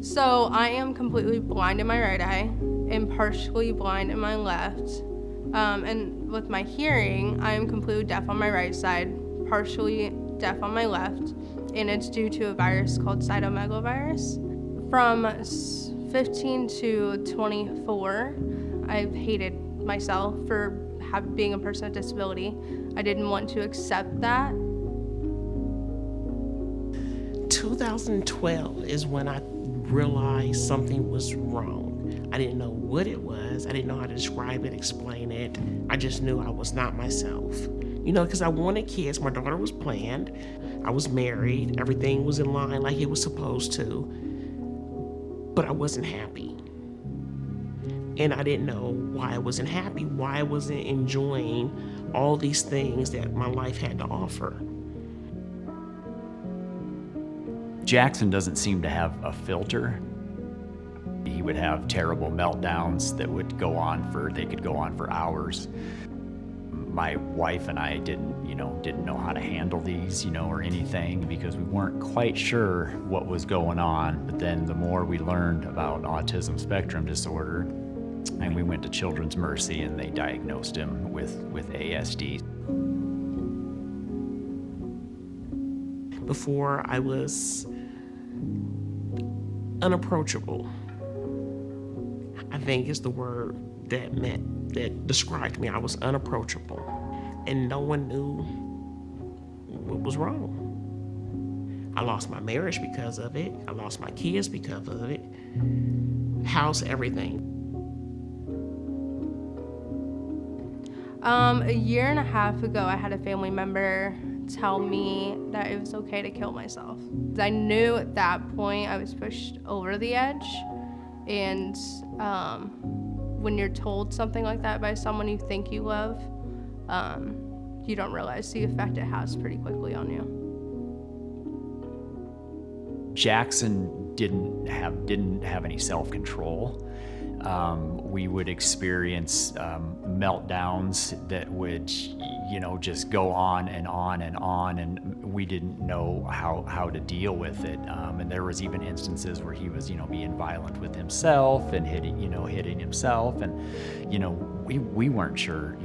So I am completely blind in my right eye and partially blind in my left. And with my hearing, I am completely deaf on my right side, partially deaf on my left, and it's due to a virus called cytomegalovirus. From 15 to 24, I've hated myself for being a person with disability. I didn't want to accept that. 2012 is when I realized something was wrong. I didn't know what it was. I didn't know how to describe it, explain it. I just knew I was not myself. Because I wanted kids. My daughter was planned. I was married. Everything was in line like it was supposed to. But I wasn't happy. And I didn't know why I wasn't happy, why I wasn't enjoying all these things that my life had to offer. Jackson doesn't seem to have a filter. He would have terrible meltdowns that would go on for hours. My wife and I didn't know how to handle these, or anything, because we weren't quite sure what was going on. But then the more we learned about autism spectrum disorder, and we went to Children's Mercy and they diagnosed him with ASD. Before I was unapproachable, I think is the word that described me. I was unapproachable, and no one knew what was wrong. I lost my marriage because of it. I lost my kids because of it. House, everything. A year and a half ago, I had a family member tell me that it was okay to kill myself. I knew at that point I was pushed over the edge, and when you're told something like that by someone you think you love, you don't realize the effect it has pretty quickly on you. Jackson didn't have any self-control. We would experience meltdowns that would, just go on and on and on, and we didn't know how to deal with it. And there was even instances where he was, being violent with himself and hitting himself, and we weren't sure,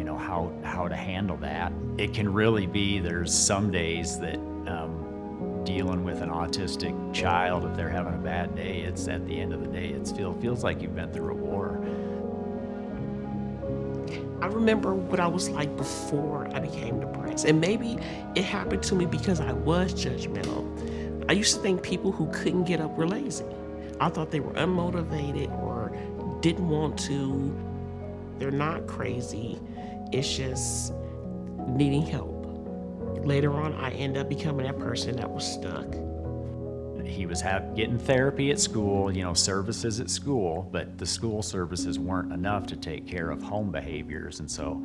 how to handle that. It can really be. There's some days that dealing with an autistic child, if they're having a bad day, it's at the end of the day, it feels like you've been through a war. I remember what I was like before I became depressed, and maybe it happened to me because I was judgmental. I used to think people who couldn't get up were lazy. I thought they were unmotivated or didn't want to. They're not crazy. It's just needing help. Later on, I ended up becoming that person that was stuck. He was getting therapy at school, services at school, but the school services weren't enough to take care of home behaviors. And so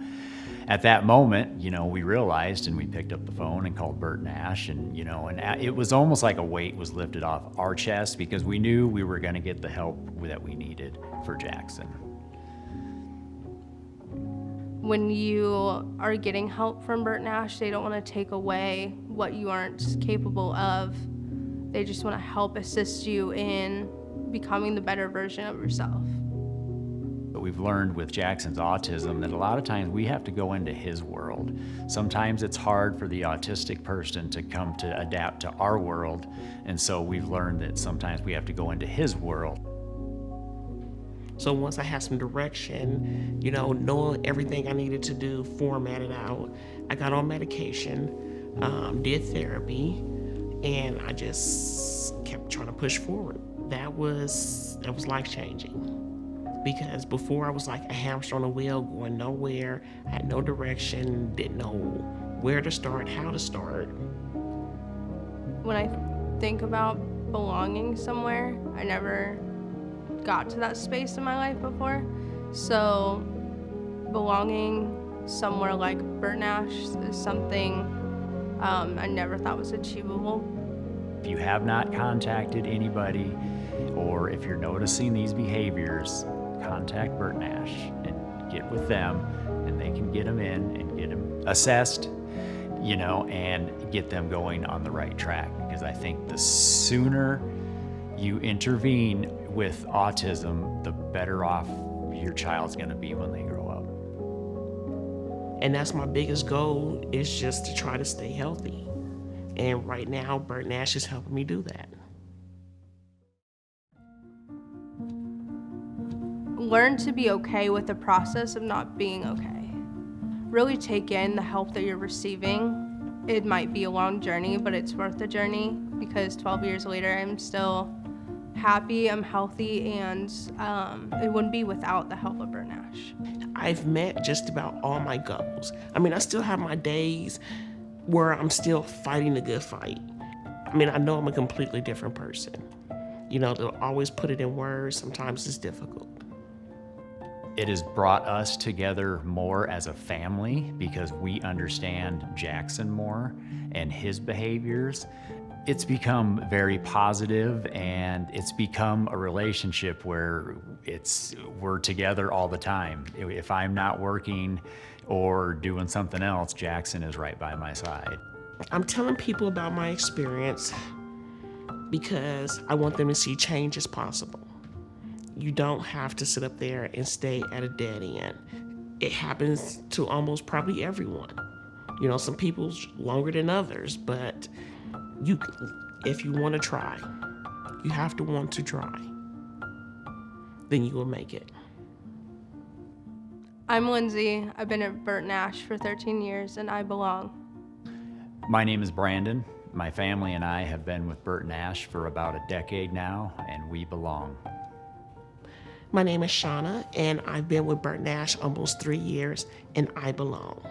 at that moment, we realized, and we picked up the phone and called Bert Nash, and it was almost like a weight was lifted off our chest, because we knew we were going to get the help that we needed for Jackson. When you are getting help from Bert Nash, they don't want to take away what you aren't capable of. They just want to help assist you in becoming the better version of yourself. But we've learned with Jackson's autism that a lot of times we have to go into his world. Sometimes it's hard for the autistic person to come to adapt to our world, and so we've learned that sometimes we have to go into his world. So once I had some direction, knowing everything I needed to do, formatted out, I got on medication, did therapy, and I just kept trying to push forward. That was life-changing, because before I was like a hamster on a wheel, going nowhere. I had no direction, didn't know where to start, how to start. When I think about belonging somewhere, I never got to that space in my life before. So belonging somewhere like Bert Nash is something I never thought was achievable. If you have not contacted anybody, or if you're noticing these behaviors, contact Bert Nash and get with them, and they can get them in and get them assessed, and get them going on the right track. Because I think the sooner you intervene with autism, the better off your child's gonna be when they grow up. And that's my biggest goal, is just to try to stay healthy. And right now, Bert Nash is helping me do that. Learn to be okay with the process of not being okay. Really take in the help that you're receiving. It might be a long journey, but it's worth the journey, because 12 years later, I'm still happy, I'm healthy, and it wouldn't be without the help of Bert Nash. I've met just about all my goals. I mean, I still have my days where I'm still fighting the good fight. I mean, I know I'm a completely different person. You know, to always put it in words, sometimes it's difficult. It has brought us together more as a family because we understand Jackson more and his behaviors. It's become very positive, and it's become a relationship where we're together all the time. If I'm not working or doing something else, Jackson is right by my side. I'm telling people about my experience because I want them to see change is possible. You don't have to sit up there and stay at a dead end. It happens to almost probably everyone. You know, some people longer than others, but if you want to try, you have to want to try, then you will make it. I'm Lindsay. I've been at Bert Nash for 13 years, and I belong. My name is Brandon. My family and I have been with Bert Nash for about a decade now, and we belong. My name is Shauna, and I've been with Bert Nash almost 3 years, and I belong.